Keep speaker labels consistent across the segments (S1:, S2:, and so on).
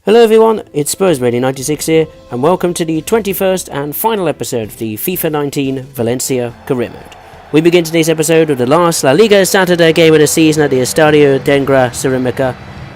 S1: Hello everyone, it's SpursRadio96 here, and welcome to the 21st and final episode of the FIFA 19 Valencia Career Mode. We begin today's episode with the last La Liga Saturday game of the season at the Estadio Dengra Ceramica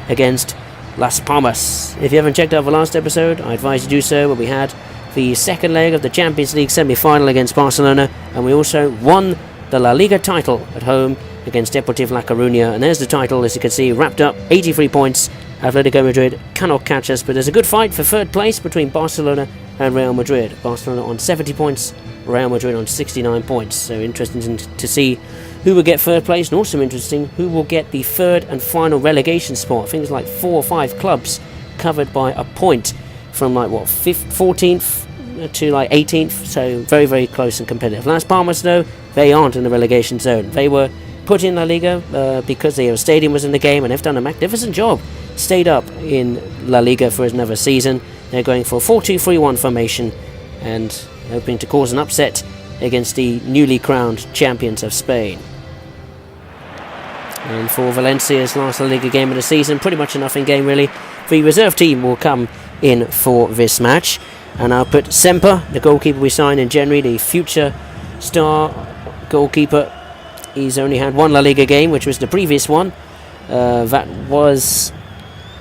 S1: against Las Palmas. If you haven't checked out the last episode, I advise you do so, where we had the second leg of the Champions League semi-final against Barcelona, and we also won the La Liga title at home against Deportivo La Coruña, and there's the title, as you can see, wrapped up, 83 points. Atletico Madrid cannot catch us, but there's a good fight for third place between Barcelona and Real Madrid. Barcelona on 70 points, Real Madrid on 69 points. So interesting to see who will get third place, and also interesting who will get the third and final relegation spot. I think it's like 4 or 5 clubs covered by a point from 14th to 18th. So very, very close and competitive. Las Palmas, though, they aren't in the relegation zone. They were put in La Liga because their stadium was in the game, and they've done a magnificent job. Stayed up in La Liga for another season. They're going for a 4-2-3-1 formation and hoping to cause an upset against the newly crowned champions of Spain. And for Valencia's last La Liga game of the season, pretty much a nothing game really. The reserve team will come in for this match, and I'll put Semper, the goalkeeper we signed in January, the future star goalkeeper. He's only had one La Liga game, which was the previous one. That was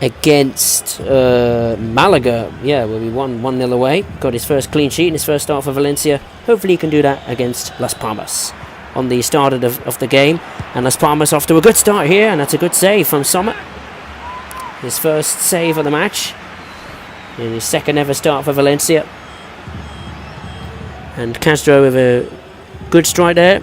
S1: against Malaga, where we won 1-0 away. Got his first clean sheet in his first start for Valencia. Hopefully he can do that against Las Palmas on the start of the game. And Las Palmas off to a good start here, and that's a good save from Sommer. His first save of the match in his second ever start for Valencia. And Castro with a good strike there.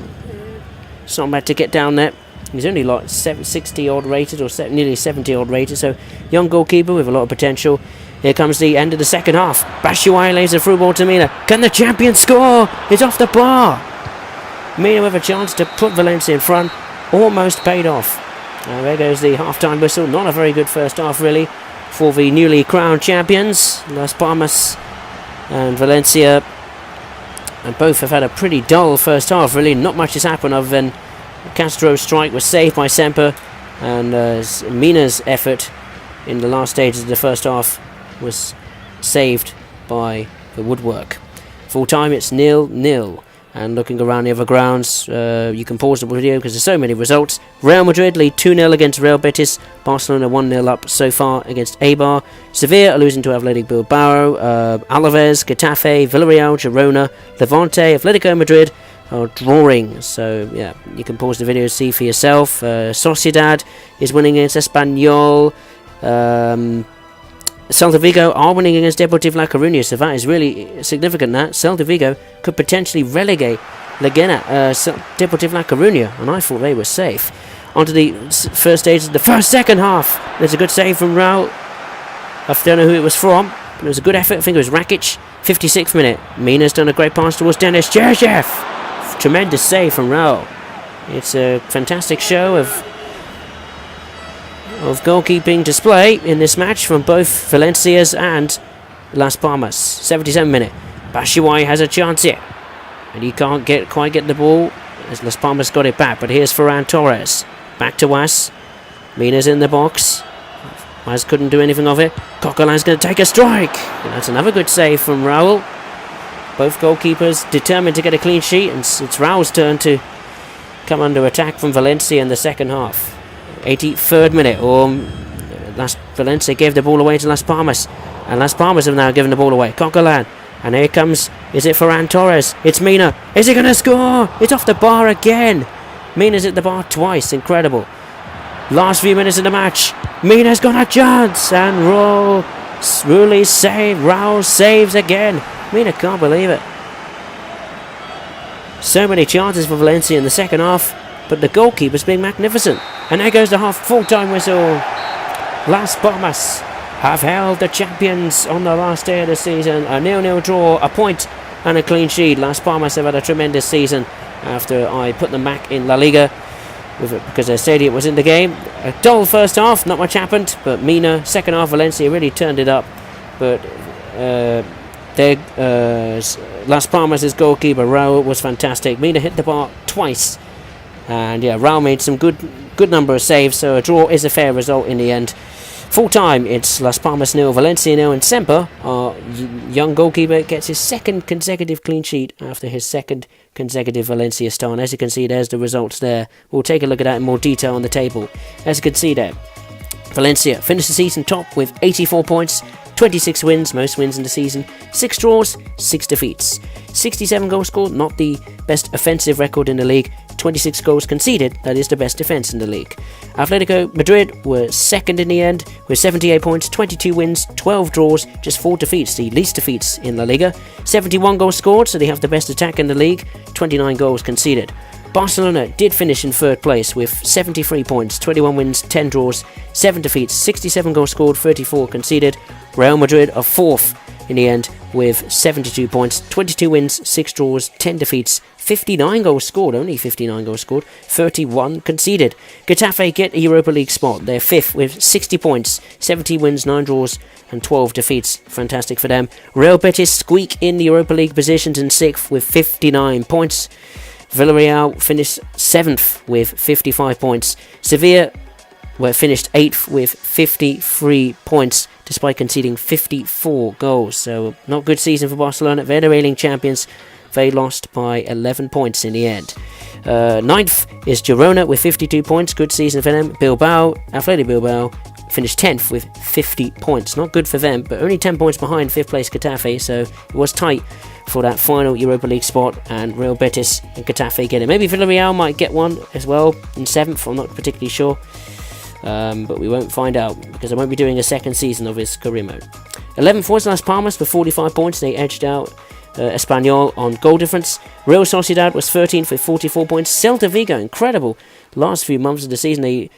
S1: Sommer to get down there. He's only like 60 odd rated, or nearly 70 odd rated, so young goalkeeper with a lot of potential. Here comes the end of the second half. Batshuayi lays a through ball to Mina. Can the champion score? It's off the bar. Mina with a chance to put Valencia in front. Almost paid off. There goes the half-time whistle. Not a very good first half really for the newly crowned champions, Las Palmas and Valencia. And both have had a pretty dull first half really. Not much has happened other than Castro's strike was saved by Semper, and Mina's effort in the last stages of the first half was saved by the woodwork. Full time it's 0-0, and looking around the other grounds, you can pause the video because there's so many results. Real Madrid lead 2-0 against Real Betis. Barcelona 1-0 up so far against Eibar. Sevilla are losing to Athletic Bilbao. Alaves, Getafe, Villarreal, Girona, Levante, Atletico Madrid are drawing. So yeah, you can pause the video to see for yourself. Sociedad is winning against Espanyol. Celta Vigo are winning against Deportivo La Coruña, so that is really significant. That Celta Vigo could potentially relegate Deportivo La Coruña, and I thought they were safe. Onto the first stage of the second half. There's a good save from Raul. I don't know who it was from, but it was a good effort. I think it was Rakic. 56th minute. Mina's done a great pass towards Denis Cherchev. Tremendous save from Raul. It's a fantastic show of goalkeeping display in this match from both Valencia's and Las Palmas. 77th minute. Batshuayi has a chance here, and he can't quite get the ball as Las Palmas got it back. But here's Ferran Torres. Back to Was. Mina's in the box. Was couldn't do anything of it. Coquelin's going to take a strike. And that's another good save from Raul. Both goalkeepers determined to get a clean sheet, and it's Raul's turn to come under attack from Valencia in the second half. 83rd minute. Valencia gave the ball away to Las Palmas, and Las Palmas have now given the ball away. Coquelin, and here comes, is it Ferran Torres? It's Mina. Is he going to score? It's off the bar again. Mina's at the bar twice. Incredible. Last few minutes of the match. Mina's got a chance, and Raul saves again. Mina can't believe it. So many chances for Valencia in the second half, but the goalkeeper's being magnificent. And there goes the full-time whistle. Las Palmas have held the champions on the last day of the season. A 0-0 draw, a point and a clean sheet. Las Palmas have had a tremendous season after I put them back in La Liga because their stadium was in the game. A dull first half, not much happened, but Mina, second half, Valencia really turned it up. But Las Palmas' goalkeeper Raul was fantastic. Mina hit the bar twice, and Raul made some good number of saves, so a draw is a fair result in the end. Full time, it's Las Palmas 0, Valencia 0, and Semper, our young goalkeeper, gets his second consecutive clean sheet after his second consecutive Valencia start. And as you can see, there's the results there. We'll take a look at that in more detail on the table. As you can see there, Valencia finished the season top with 84 points, 26 wins, most wins in the season, 6 draws, 6 defeats, 67 goals scored, not the best offensive record in the league, 26 goals conceded, that is the best defence in the league. Atletico Madrid were second in the end with 78 points, 22 wins, 12 draws, just 4 defeats, the least defeats in La Liga, 71 goals scored, so they have the best attack in the league, 29 goals conceded. Barcelona did finish in third place with 73 points, 21 wins, 10 draws, 7 defeats, 67 goals scored, 34 conceded. Real Madrid are fourth in the end with 72 points, 22 wins, 6 draws, 10 defeats, 59 goals scored, only 59 goals scored, 31 conceded. Getafe get a Europa League spot. They're fifth with 60 points, 70 wins, 9 draws, and 12 defeats. Fantastic for them. Real Betis squeak in the Europa League positions in sixth with 59 points. Villarreal finished 7th with 55 points. Sevilla were finished 8th with 53 points, despite conceding 54 goals. So, not good season for Barcelona. They're the reigning champions. They lost by 11 points in the end. 9th is Girona with 52 points. Good season for them. Athletic Bilbao, finished 10th with 50 points. Not good for them, but only 10 points behind 5th place Getafe, so it was tight for that final Europa League spot, and Real Betis and Getafe get it. Maybe Villarreal might get one as well in 7th, I'm not particularly sure. But we won't find out because I won't be doing a second season of his career mode. 11th was Las Palmas with 45 points. They edged out Espanyol on goal difference. Real Sociedad was 13th with 44 points. Celta Vigo, incredible. Last few months of the season, they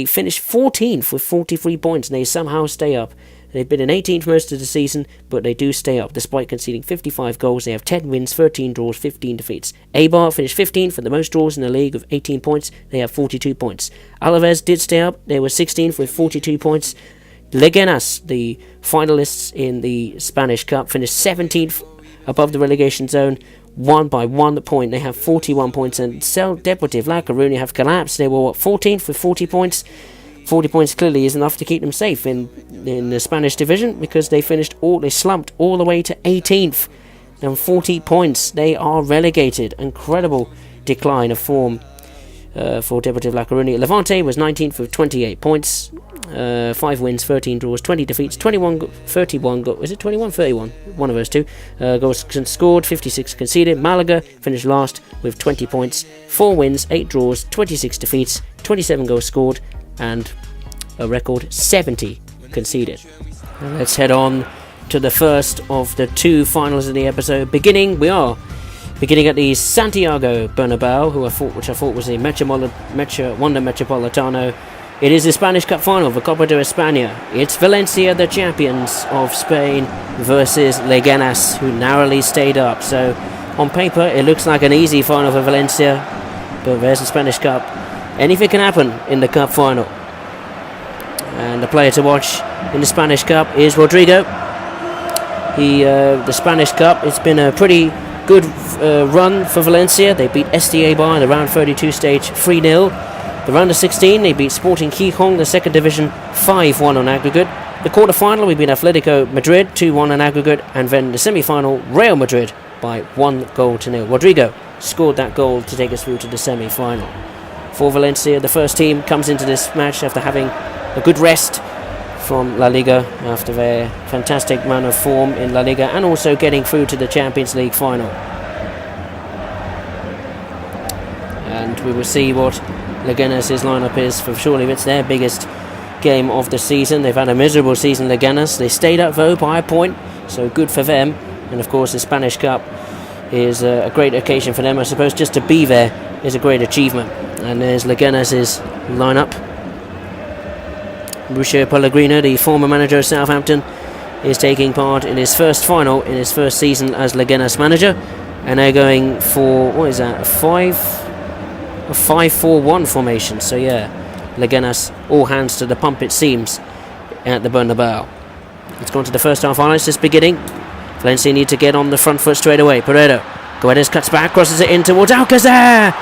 S1: finished 14th with 43 points, and they somehow stay up. They've been in 18th most of the season, but they do stay up despite conceding 55 goals. They have 10 wins, 13 draws, 15 defeats. Eibar finished 15th for the most draws in the league with 18 points. They have 42 points. Alaves did stay up. They were 16th with 42 points. Leganas, the finalists in the Spanish Cup, finished 17th above the relegation zone, won by 1 point. They have 41 points. And Cel Deportivo La Coruña have collapsed. They were 14th with 40 points. 40 points clearly is enough to keep them safe in the Spanish division, because they slumped all the way to 18th and 40 points. They are relegated. Incredible decline of form for Deportivo La Coruña. Levante was 19th with 28 points, 5 wins, 13 draws, 20 defeats, 31 is it 21 31, one of those two goals scored, 56 conceded. Malaga finished last with 20 points, 4 wins, 8 draws, 26 defeats, 27 goals scored, and a record 70 conceded. Now let's head on to the first of the 2 finals of the episode. We are beginning at the Santiago Bernabeu, which I thought was the Wanda Metropolitano. It is the Spanish Cup final for Copa de España. It's Valencia, the champions of Spain, versus Leganas, who narrowly stayed up. So on paper it looks like an easy final for Valencia, but there's the Spanish Cup. Anything can happen in the Cup final. And the player to watch in the Spanish Cup is Rodrigo. The Spanish Cup, it's been a pretty good run for Valencia. They beat SDA Bar in the round 32 stage 3-0. The round of 16, they beat Sporting Gijón, the second division, 5-1 on aggregate. The quarter-final, we beat Atletico Madrid 2-1 on aggregate, and then the semi-final, Real Madrid by 1-0. Rodrigo scored that goal to take us through to the semi-final. For Valencia, the first team comes into this match after having a good rest from La Liga after their fantastic run of form in La Liga, and also getting through to the Champions League final. And we will see what Leganes' lineup is, for surely it's their biggest game of the season. They've had a miserable season, Leganes. They stayed up though by a point, so good for them. And of course the Spanish Cup is a great occasion for them. I suppose just to be there is a great achievement. And there's Leganes' lineup. Mauricio Pellegrino, the former manager of Southampton, is taking part in his first final in his first season as Leganes manager, and they're going for, what is that, a 5-4-1 formation. So yeah, Leganes all hands to the pump, it seems, at the Bernabeu. It's gone to the first half highlights just beginning. Valencia need to get on the front foot straight away. Pereiro, Guedes cuts back, crosses it in towards Alcácer.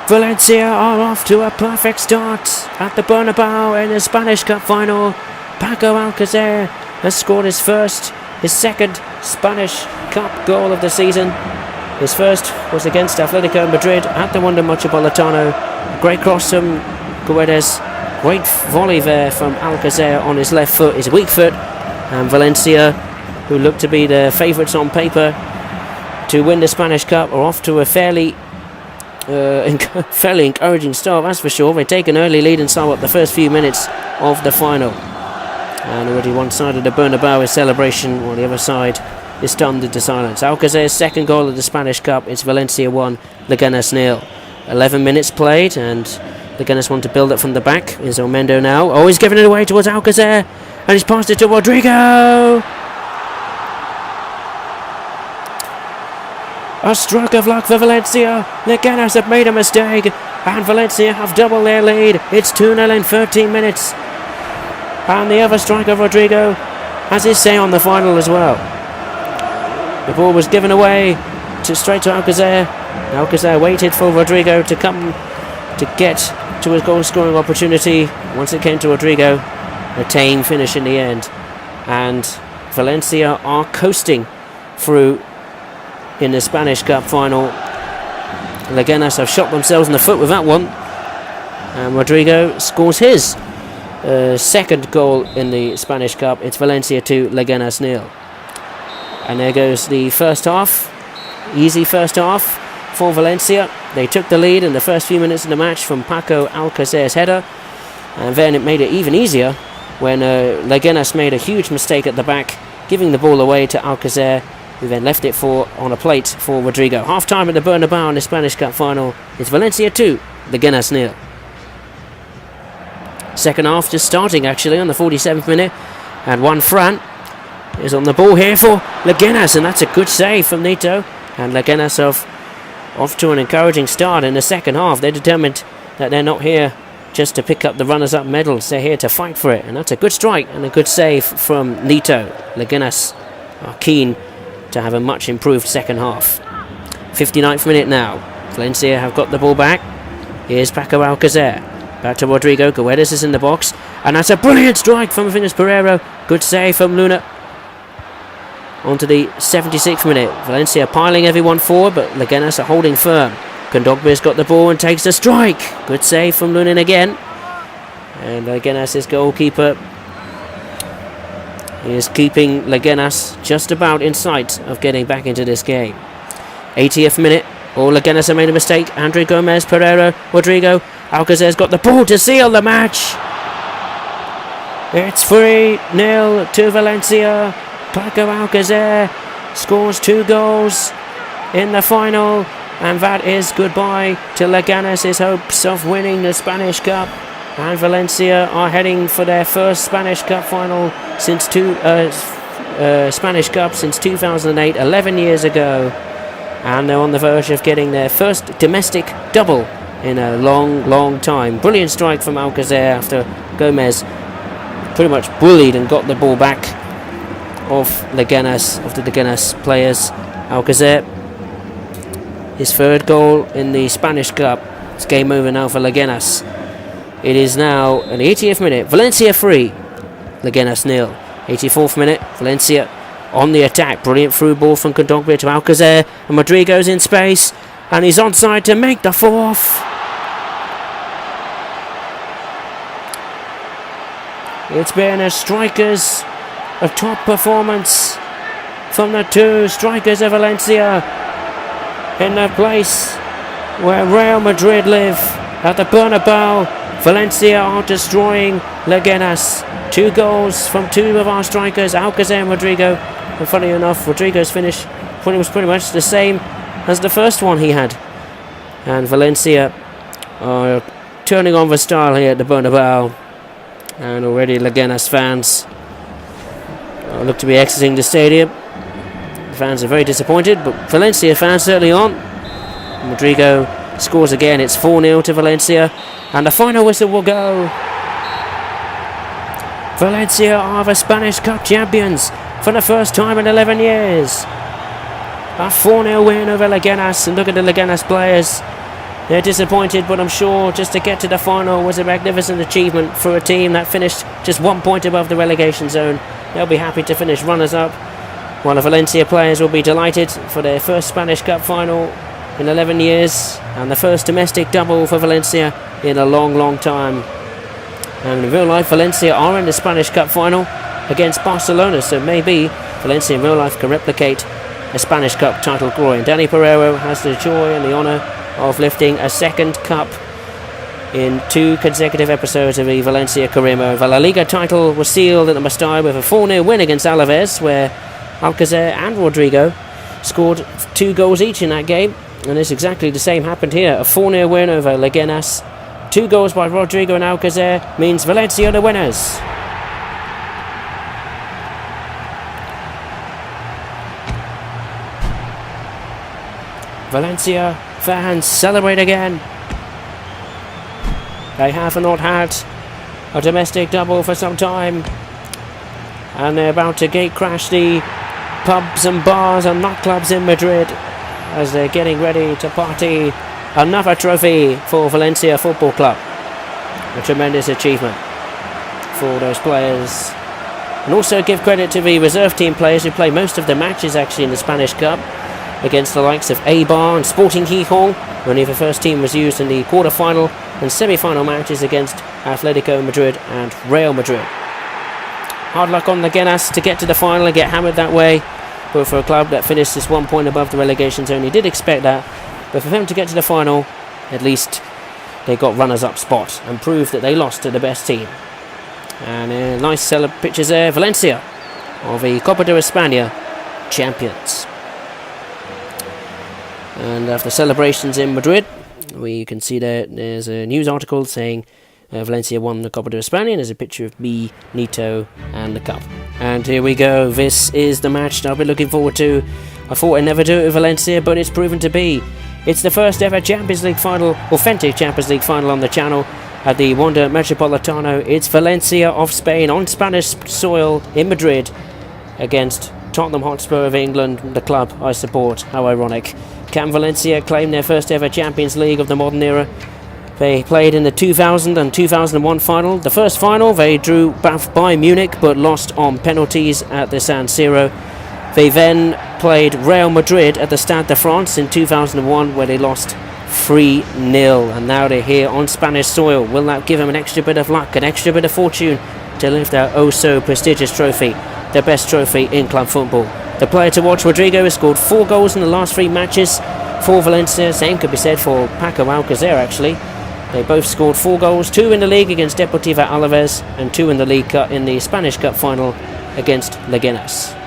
S1: Valencia are off to a perfect start at the Bernabeu in the Spanish Cup final. Paco Alcacer has scored his second Spanish Cup goal of the season. His first was against Atletico Madrid at the Wanda Metropolitano. Great cross from Guedes. Great volley there from Alcacer on his left foot, his weak foot. And Valencia, who look to be the favourites on paper to win the Spanish Cup, are off to a fairly encouraging start, that's for sure. They take an early lead and start up the first few minutes of the final. And already one side of the Bernabeu is celebration, while the other side is stunned into silence. Alcacer's second goal of the Spanish Cup. It's Valencia 1, Leganes 0. 11 minutes played, and Leganes want to build it from the back. Is Omendo now. Oh, he's giving it away towards Alcacer, and he's passed it to Rodrigo. A stroke of luck for Valencia. Leganes have made a mistake, and Valencia have doubled their lead. It's 2-0 in 13 minutes. And the other striker, Rodrigo, has his say on the final as well. The ball was given away straight to Alcacer. Alcacer waited for Rodrigo to come to get to his goal-scoring opportunity. Once it came to Rodrigo, a tame finish in the end. And Valencia are coasting through in the Spanish Cup final. Leganes have shot themselves in the foot with that one. And Rodrigo scores his second goal in the Spanish Cup. It's Valencia 2, Leganes 0. And there goes the first half. Easy first half for Valencia. They took the lead in the first few minutes of the match from Paco Alcacer's header. And then it made it even easier when Leganes made a huge mistake at the back, giving the ball away to Alcacer, who then left it on a plate for Rodrigo. Half time at the Bernabeu in the Spanish Cup final. It's Valencia 2, Leganes 0. Second half just starting actually on the 47th minute, and Juan Fran is on the ball here for Leganes, and that's a good save from Nito. And Leganes off to an encouraging start in the second half. They're determined that they're not here just to pick up the runners-up medals. They're here to fight for it, and that's a good strike and a good save from Nito. Leganes are keen to have a much improved second half. 59th minute now. Valencia have got the ball back. Here's Paco Alcacer. Back to Rodrigo. Guedes is in the box, and that's a brilliant strike from Vinicius Pereira. Good save from Luna. On to the 76th minute. Valencia piling everyone forward, but Leganes are holding firm. Kondogbe's got the ball and takes the strike. Good save from Lunin again. And Leganes' goalkeeper is keeping Leganes just about in sight of getting back into this game. 80th minute. Leganes have made a mistake. Andre Gomez, Pereira, Rodrigo. Alcacer's got the ball to seal the match. It's 3-0 to Valencia. Paco Alcacer scores 2 goals in the final, and that is goodbye to Leganes' hopes of winning the Spanish Cup. And Valencia are heading for their first Spanish Cup final since Spanish Cup since 2008, 11 years ago, and they're on the verge of getting their first domestic double in a long time. Brilliant strike from Alcacer after Gomez pretty much bullied and got the ball back of the Leganes players. Alcacer, his third goal in the Spanish Cup. It's game over now for Leganes. It is now an 80th minute. Valencia 3, Leganes 0. 84th minute. Valencia on the attack. Brilliant through ball from Kondogbe to Alcacer, and Rodrigo's in space, and he's onside to make the 4th. It's been a top performance from the 2 strikers of Valencia in the place where Real Madrid live, at the Bernabeu. Valencia are destroying Leganes. 2 goals from 2 of our strikers, Alcacer and Rodrigo. And funny enough, Rodrigo's finish was pretty much the same as the first one he had. And Valencia are turning on the style here at the Bernabeu. And already Leganes fans look to be exiting the stadium. The fans are very disappointed, but Valencia fans certainly aren't. Rodrigo scores again. It's 4-0 to Valencia, and the final whistle will go. Valencia are the Spanish Cup champions for the first time in 11 years. A 4-0 win over Leganes, and look at the Leganes players. They're disappointed, but I'm sure just to get to the final was a magnificent achievement for a team that finished just 1 point above the relegation zone. They'll be happy to finish runners-up, while the Valencia players will be delighted for their first Spanish Cup final in 11 years and the first domestic double for Valencia in a long, long time. And in real life, Valencia are in the Spanish Cup final against Barcelona, so maybe Valencia in real life can replicate a Spanish Cup title glory. And Dani Pereiro has the joy and the honour of lifting a second cup in 2 consecutive episodes of the Valencia career mode. The La Liga title was sealed at the Mestalla with a 4-0 win against Alaves, where Alcacer and Rodrigo scored 2 goals each in that game, and it's exactly the same happened here. A 4-0 win over Leganes. 2 goals by Rodrigo and Alcacer means Valencia the winners. Valencia fans celebrate again. They have not had a domestic double for some time, and they're about to gate crash the pubs and bars and nightclubs in Madrid as they're getting ready to party another trophy for Valencia Football Club. A tremendous achievement for those players. And also give credit to the reserve team players who play most of the matches actually in the Spanish Cup against the likes of Eibar and Sporting Gijón. Only the first team was used in the quarter-final and semi-final matches against Atletico Madrid and Real Madrid. Hard luck on the Leganes to get to the final and get hammered that way, but for a club that finished just 1 point above the relegation zone, you did expect that. But for them to get to the final, at least they got runners-up spot and proved that they lost to the best team. And nice pictures there, Valencia of the Copa de España champions. And after celebrations in Madrid, we can see there's a news article saying Valencia won the Copa de España, and there's a picture of me, Nito, and the cup. And here we go. This is the match that I've been looking forward to. I thought I'd never do it with Valencia, but it's proven to be. It's the first ever Champions League final, authentic Champions League final on the channel at the Wanda Metropolitano. It's Valencia of Spain on Spanish soil in Madrid against Tottenham Hotspur of England, the club I support. How ironic. Can Valencia claim their first ever Champions League of the modern era? They played in the 2000 and 2001 final. The first final they drew by Munich but lost on penalties at the San Siro. They then played Real Madrid at the Stade de France in 2001 where they lost 3-0, and now they're here on Spanish soil. Will that give them an extra bit of luck, an extra bit of fortune to lift their oh so prestigious trophy, the best trophy in club football? The player to watch, Rodrigo, has scored 4 goals in the last 3 matches for Valencia. Same could be said for Paco Alcacer actually. They both scored 4 goals, 2 in the league against Deportivo Alaves and 2 in the League Cup in the Spanish Cup final against Leganes.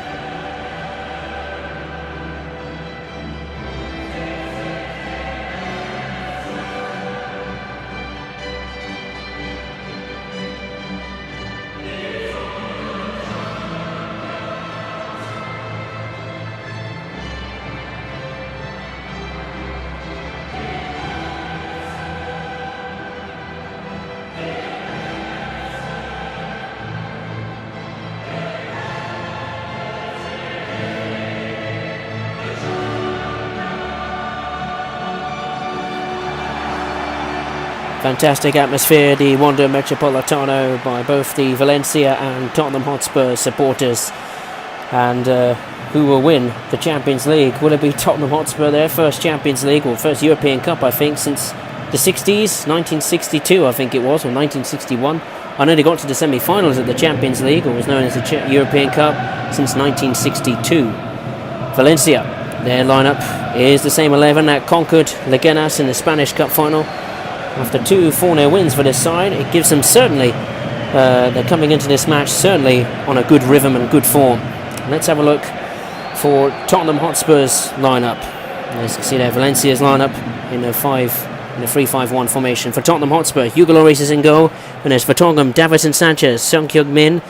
S1: Fantastic atmosphere, the Wanda Metropolitano by both the Valencia and Tottenham Hotspur supporters. And who will win the Champions League? Will it be Tottenham Hotspur, their first Champions League, or first European Cup, I think, since the 60s, 1962 I think it was, or 1961. I know they got to the semi-finals of the Champions League, or was known as the European Cup, since 1962. Valencia, their lineup is the same 11 that conquered Leganes in the Spanish Cup final. After 2 4-0 wins for this side, it gives them certainly, they're coming into this match certainly on a good rhythm and good form. Let's have a look for Tottenham Hotspur's lineup. As you can see there, Valencia's lineup in a 3-5-1 formation. For Tottenham Hotspur, Hugo Lloris is in goal, and there's Vertonghen, Davinson Sanchez, Sung Hyuk-min,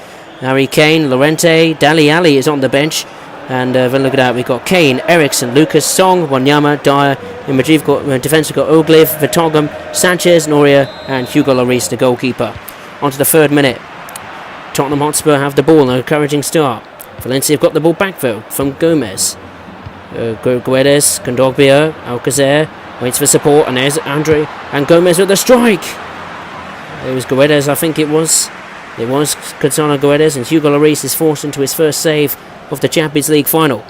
S1: Harry Kane, Llorente, Dali Ali is on the bench. And then look at that, we've got Kane, Eriksson, Lucas, Song, Wanyama, Dyer. In Madrid, we've got defence, we've got Oglev, Vertonghen, Sanchez, Noria, and Hugo Lloris, the goalkeeper. On to the 3rd minute. Tottenham Hotspur have the ball, an encouraging start. Valencia have got the ball back though, from Gomez. Guedes, Kondogbia, Alcacer, Waits for support, and there's Andre and Gomez with the strike. It was Guedes, I think it was. It was Gonzalo Guedes, and Hugo Lloris is forced into his first save of the Champions League final.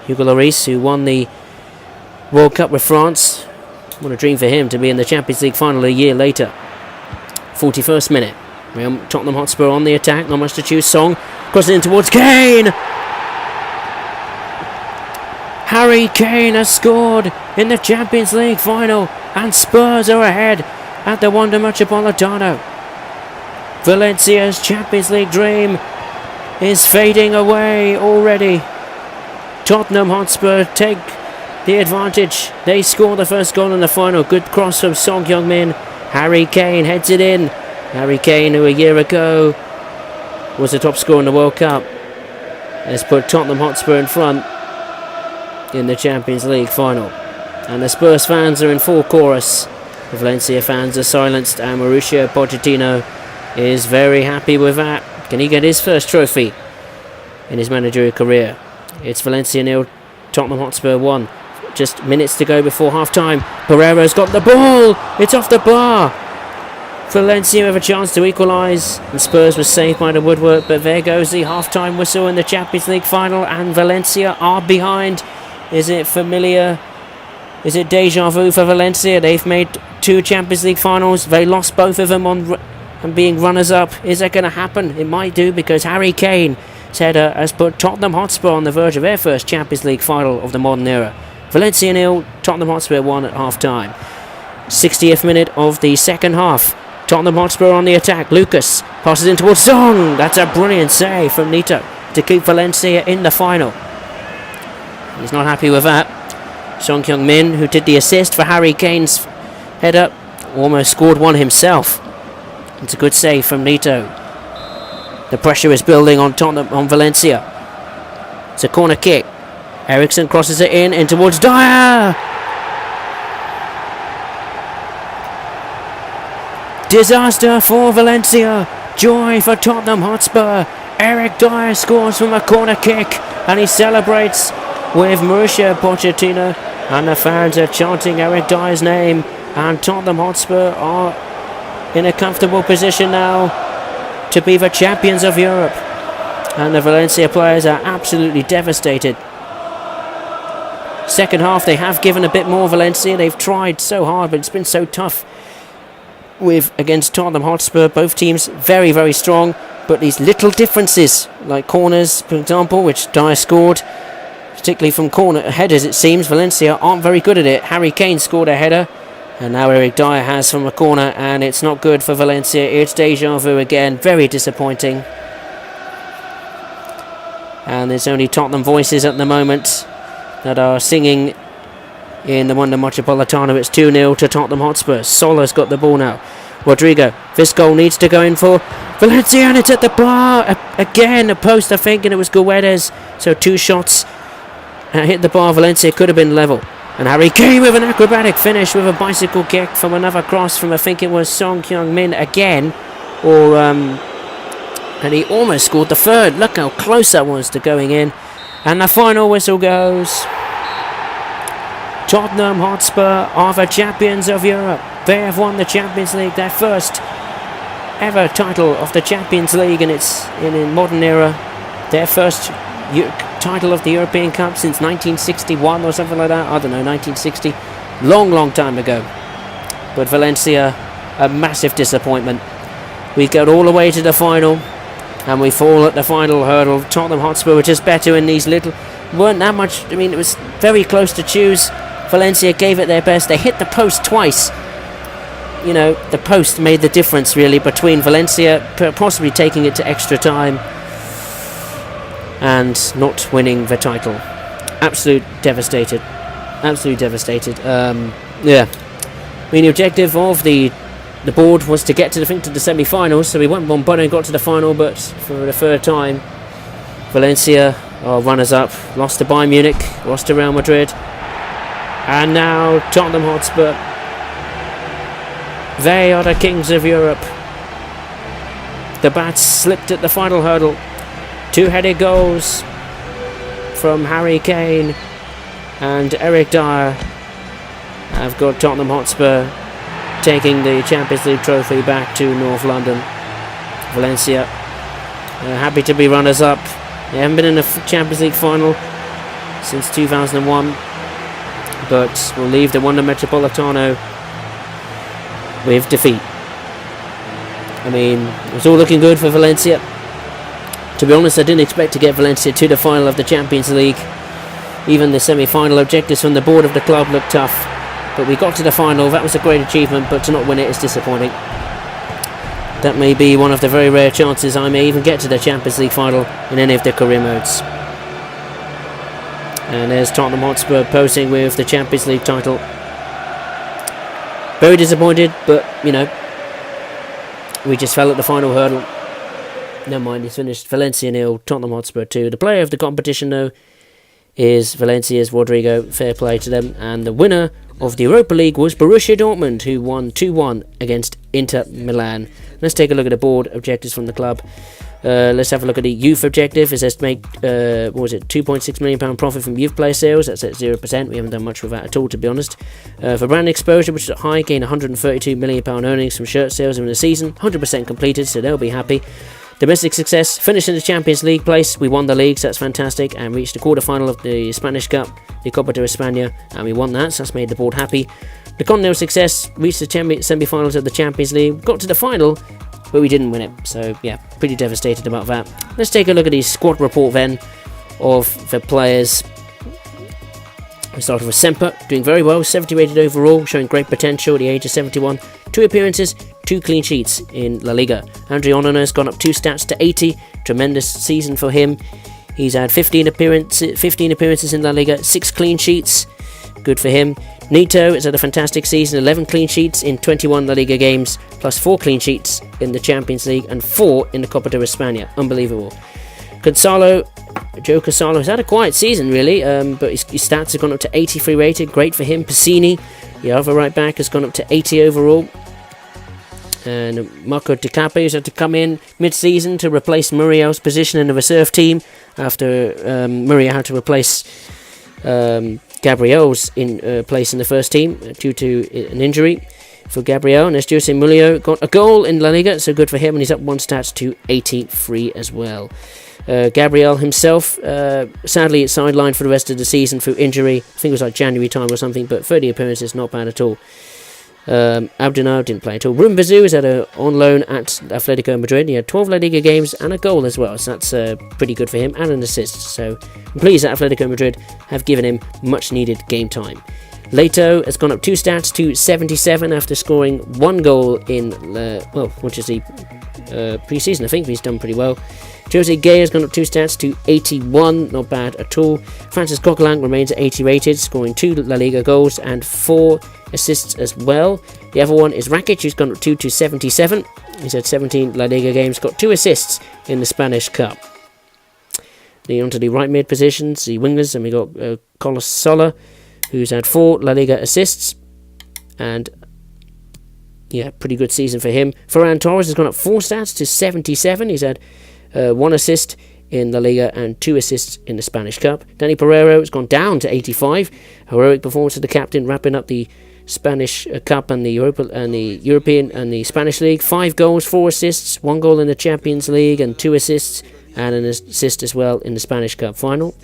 S1: Hugo Lloris, who won the World Cup with France. What a dream for him to be in the Champions League final a year later. 41st minute. Tottenham Hotspur on the attack, not much to choose. Song crosses in towards Kane. Harry Kane has scored in the Champions League final, and Spurs are ahead at the Wanda Metropolitano. Valencia's Champions League dream is fading away already. Tottenham Hotspur take the advantage. They score the first goal in the final. Good cross from Song Heung-min. Harry Kane heads it in. Harry Kane, who a year ago was the top scorer in the World Cup, has put Tottenham Hotspur in front in the Champions League final. And the Spurs fans are in full chorus. The Valencia fans are silenced, and Mauricio Pochettino is very happy with that. Can he get his first trophy in his managerial career? It's Valencia 0, Tottenham Hotspur 1. Just minutes to go before half-time. Pereira's got the ball. It's off the bar. Valencia have a chance to equalise, and Spurs was saved by the woodwork, but there goes the half-time whistle in the Champions League final, and Valencia are behind. Is it familiar? Is it deja vu for Valencia? They've made 2 Champions League finals. They lost both of them on being runners-up. Is that going to happen? It might do, because Harry Kane's header has put Tottenham Hotspur on the verge of their first Champions League final of the modern era. Valencia 0, Tottenham Hotspur 1 at half-time. 60th minute of the second half. Tottenham Hotspur on the attack. Lucas passes in towards Song. That's a brilliant save from Nito to keep Valencia in the final. He's not happy with that. Song Heung-min, who did the assist for Harry Kane's header, almost scored one himself. It's a good save from Nito. The pressure is building on Valencia. It's a corner kick. Eriksson crosses it in towards Dyer. Disaster for Valencia. Joy for Tottenham Hotspur. Eric Dyer scores from a corner kick, and he celebrates with Mauricio Pochettino, and the fans are chanting Eric Dyer's name, and Tottenham Hotspur are in a comfortable position now to be the champions of Europe, and the Valencia players are absolutely devastated. Second half, they have given a bit more. Valencia, they've tried so hard, but it's been so tough against Tottenham Hotspur. Both teams very, very strong, but these little differences, like corners, for example, which Dyer scored, particularly from corner headers, it seems Valencia aren't very good at it. Harry Kane scored a header, and now Eric Dyer has from a corner, and it's not good for Valencia. It's deja vu again, very disappointing. And there's only Tottenham voices at the moment that are singing in the Wanda Metropolitano. It's 2-0 to Tottenham Hotspur. Sola's got the ball now. Rodrigo, this goal needs to go in for Valencia, and it's at the bar again, a post I think, and it was Guedes. So 2 shots hit the bar. Valencia could have been level, and Harry Kane with an acrobatic finish with a bicycle kick from another cross from, I think it was Song Heung-min again, and he almost scored the third. Look how close that was to going in. And the final whistle goes. Tottenham Hotspur are the champions of Europe. They have won the Champions League, their first ever title of the Champions League, and it's in modern era, their first title of the European Cup since 1961 or something like that. I don't know, 1960. Long time ago. But Valencia, a massive disappointment. We got all the way to the final, and we fall at the final hurdle. Tottenham Hotspur were just better in these weren't that much. I mean, it was very close to choose. Valencia gave it their best. They hit the post twice. You know, the post made the difference really between Valencia possibly taking it to extra time and not winning the title. Absolutely devastated. Yeah. I mean, the objective of the board was to get to the semi-finals, so we went Bombona and got to the final, but for the third time, Valencia are runners-up, lost to Bayern Munich, lost to Real Madrid, and now Tottenham Hotspur. They are the kings of Europe. The bats slipped at the final hurdle. 2 headed goals from Harry Kane and Eric Dyer, I've got Tottenham Hotspur taking the Champions League trophy back to North London. Valencia happy to be runners-up. They haven't been in a Champions League final since 2001, but will leave the Wanda Metropolitano with defeat. I mean, it was all looking good for Valencia. To be honest, I didn't expect to get Valencia to the final of the Champions League. Even the semi-final objectives from the board of the club looked tough, but we got to the final. That was a great achievement, but to not win it is disappointing. That may be one of the very rare chances I may even get to the Champions League final in any of the career modes. And there's Tottenham Hotspur posing with the Champions League title. Very disappointed, but, you know, we just fell at the final hurdle. Never mind, it's finished. Valencia 0, Tottenham Hotspur 2. The player of the competition, though, is Valencia's Rodrigo. Fair play to them. And the winner of the Europa League was Borussia Dortmund, who won 2-1 against Inter Milan. Let's take a look at the board objectives from the club. Let's have a look at the youth objective. It says to make, £2.6 million profit from youth player sales. That's at 0%. We haven't done much with that at all, to be honest. For brand exposure, which is at high, gain £132 million earnings from shirt sales in the season. 100% completed, so they'll be happy. Domestic success, finished in the Champions League place. We won the league, so that's fantastic, and reached the quarter-final of the Spanish Cup, the Copa de España, and we won that, so that's made the board happy. The Continental success, reached the semi-finals of the Champions League, got to the final, but we didn't win it, so yeah, pretty devastated about that. Let's take a look at the squad report then of the players. We started with Semper, doing very well, 70 rated overall, showing great potential at the age of 71. 2 appearances, 2 clean sheets in La Liga. Andre Onana has gone up 2 stats to 80. Tremendous season for him. He's had 15 appearances in La Liga, 6 clean sheets. Good for him. Nito has had a fantastic season, 11 clean sheets in 21 La Liga games, plus 4 clean sheets in the Champions League and 4 in the Copa de España. Unbelievable. Joe Cassalo has had a quiet season, really, but his stats have gone up to 83 rated. Great for him. Piscini, the other right back, has gone up to 80 overall. And Marco Di Capo has had to come in mid-season to replace Muriel's position in the reserve team after Muriel had to replace Gabriel's place in the first team due to an injury for Gabriel. And as Jose Mulio got a goal in La Liga, so good for him, and he's up 1 stats to 83 as well. Gabriel himself, sadly, it's sidelined for the rest of the season through injury. I think it was like January time or something, but 30 appearances, not bad at all. Abdenau didn't play at all. Rumbazu is on loan at Atletico Madrid. He had 12 La Liga games and a goal as well, so that's pretty good for him, and an assist. So I'm pleased that Atletico Madrid have given him much needed game time. Leto has gone up 2 stats to 77 after scoring 1 goal in, which is the pre-season. I think he's done pretty well. Jose Gay has gone up 2 stats to 81, not bad at all. Francis Coquelin remains at 80 rated, scoring 2 La Liga goals and 4 assists as well. The other one is Rakic, who's gone up 2 to 77. He's had 17 La Liga games, got 2 assists in the Spanish Cup. Then on to the right mid positions, the wingers, and we got Carlos Sola, who's had 4 La Liga assists, and yeah, pretty good season for him. Ferran Torres has gone up 4 stats to 77. He's had 1 assist in La Liga and 2 assists in the Spanish Cup. Danny Pereiro has gone down to 85. Heroic performance of the captain, wrapping up the Spanish Cup and the European and the Spanish League. 5 goals, 4 assists, 1 goal in the Champions League and 2 assists, and an assist as well in the Spanish Cup final.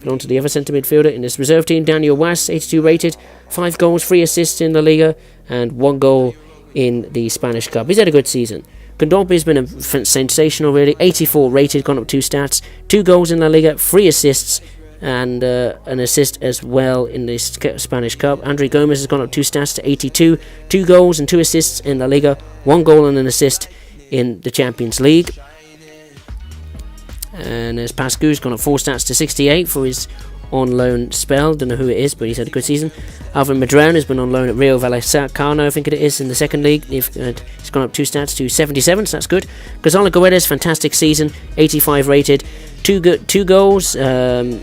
S1: But on to the other centre midfielder in this reserve team, Daniel Was, 82 rated, 5 goals, 3 assists in La Liga, and 1 goal in the Spanish Cup. He's had a good season. Kondogbia has been sensational, really. 84 rated, gone up 2 stats, 2 goals in La Liga, 3 assists, and an assist as well in the Spanish Cup. Andre Gomez has gone up 2 stats to 82, 2 goals and 2 assists in La Liga, 1 goal and an assist in the Champions League. And as Pascu's gone up 4 stats to 68 for his on loan spell. Don't know who it is, but he's had a good season. Alvin Madrone has been on loan at Rio Vallecano, I think it is, in the second league. He's gone up 2 stats to 77, so that's good. Gonzalo Guedes, fantastic season, 85 rated, 2 goals, 3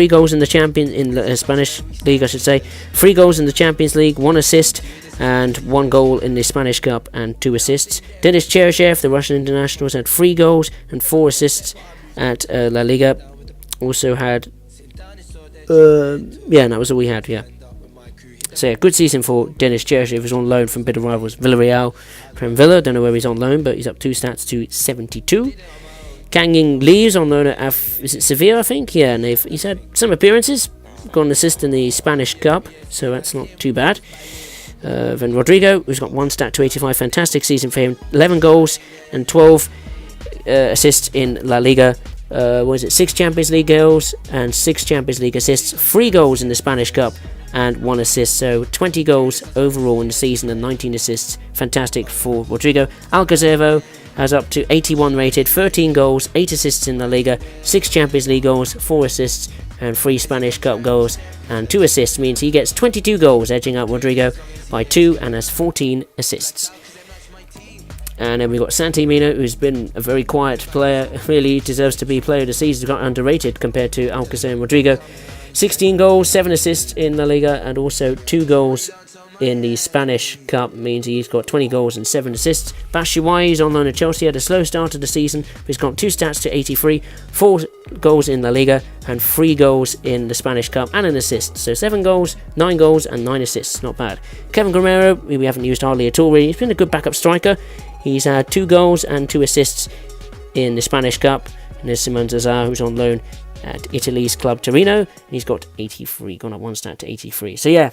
S1: goals in the Spanish League, I should say. 3 goals in the Champions League, 1 assist, and 1 goal in the Spanish Cup and 2 assists. Denis Cheryshev, the Russian international, has had 3 goals and 4 assists at La Liga. Also had, that was all we had, yeah. So yeah, good season for Dennis Cheryshev, who's on loan from bitter rivals Villarreal from Villa. Don't know where he's on loan, but he's up 2 stats to 72. Kang In Lee's on loan at is it Sevilla, I think? Yeah, and he's had some appearances. Got an assist in the Spanish Cup, so that's not too bad. Then Rodrigo, who's got 1 stat to 85, fantastic season for him. 11 goals and 12 assists in La Liga. 6 Champions League goals and 6 Champions League assists, 3 goals in the Spanish Cup and 1 assist, so 20 goals overall in the season and 19 assists. Fantastic for Rodrigo. Alcacervo has up to 81 rated, 13 goals, 8 assists in La Liga, 6 Champions League goals, 4 assists and 3 Spanish Cup goals and 2 assists, means he gets 22 goals, edging out Rodrigo by 2 and has 14 assists. And then we've got Santi Mina, who's been a very quiet player, really deserves to be player of the season, got underrated compared to Alcacer and Rodrigo. 16 goals, 7 assists in La Liga, and also 2 goals in the Spanish Cup, means he's got 20 goals and 7 assists. Batshuayi is on loan at Chelsea, had a slow start to the season, but he's got 2 stats to 83, 4 goals in La Liga, and 3 goals in the Spanish Cup, and an assist. So 7 goals, 9 goals, and 9 assists, not bad. Kevin Guerrero, who we haven't used hardly at all, really. He's been a good backup striker. He's had 2 goals and 2 assists in the Spanish Cup. And there's Simon Zazar, who's on loan at Italy's club Torino. And he's got 83, gone up 1 stat to 83. So yeah,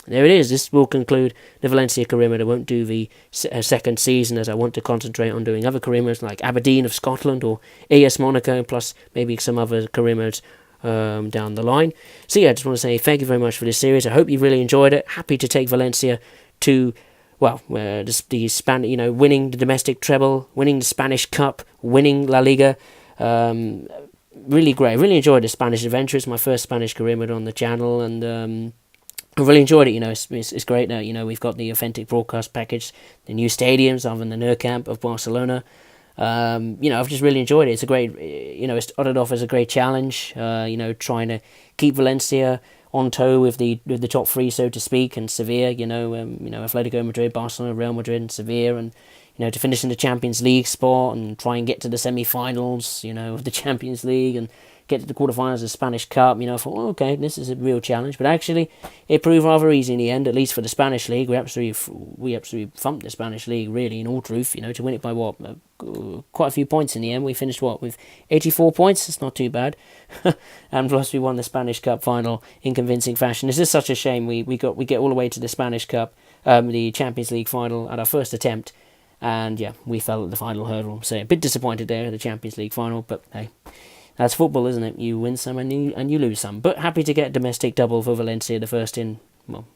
S1: there it is. This will conclude the Valencia career mode. I won't do the second season, as I want to concentrate on doing other career modes like Aberdeen of Scotland or AS Monaco, plus maybe some other career modes down the line. So yeah, I just want to say thank you very much for this series. I hope you really enjoyed it. Happy to take Valencia to, well, winning the domestic treble, winning the Spanish Cup, winning La Liga. Really great. Really enjoyed the Spanish adventure. It's my first Spanish career mode on the channel, and I really enjoyed it. It's great that we've got the authentic broadcast package, the new stadiums other than the Nou Camp of Barcelona. I've just really enjoyed it. It's a great, it started off as a great challenge. Trying to keep Valencia on toe with the top 3, so to speak, and Sevilla. Atletico Madrid, Barcelona, Real Madrid, and Sevilla, and to finish in the Champions League spot and try and get to the semi-finals, of the Champions League, and get to the quarterfinals of the Spanish Cup. I thought, okay, this is a real challenge, but actually it proved rather easy in the end, at least for the Spanish League. We absolutely thumped the Spanish League, really, in all truth. To win it by quite a few points in the end. We finished with 84 points. It's not too bad, and plus we won the Spanish Cup final in convincing fashion. It's just such a shame we get all the way to the Spanish Cup, the Champions League final at our first attempt. And yeah, we fell at the final hurdle. So a bit disappointed there at the Champions League final, but hey, that's football, isn't it? You win some and you lose some. But happy to get a domestic double for Valencia, the first in,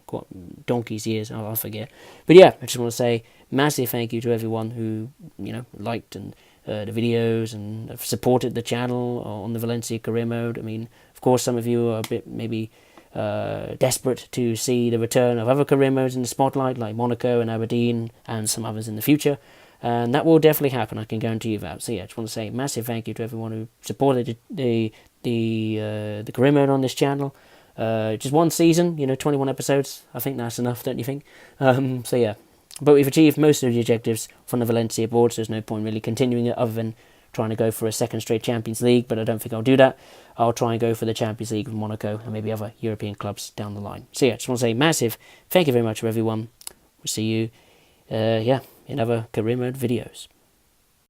S1: quite donkey's years, I'll forget. But yeah, I just want to say massive thank you to everyone who liked and the videos and have supported the channel on the Valencia career mode. I mean, of course, some of you are a bit maybe desperate to see the return of other career modes in the spotlight, like Monaco and Aberdeen and some others in the future, and that will definitely happen, I can guarantee you that. So yeah, I just want to say massive thank you to everyone who supported the career mode on this channel. Just 1 season, 21 episodes, I think that's enough, don't you think? So yeah, but we've achieved most of the objectives from the Valencia board, so there's no point really continuing it other than trying to go for a second straight Champions League, but I don't think I'll do that. I'll try and go for the Champions League with Monaco and maybe other European clubs down the line. So yeah, just want to say massive thank you very much for everyone. We'll see you, in other career mode videos.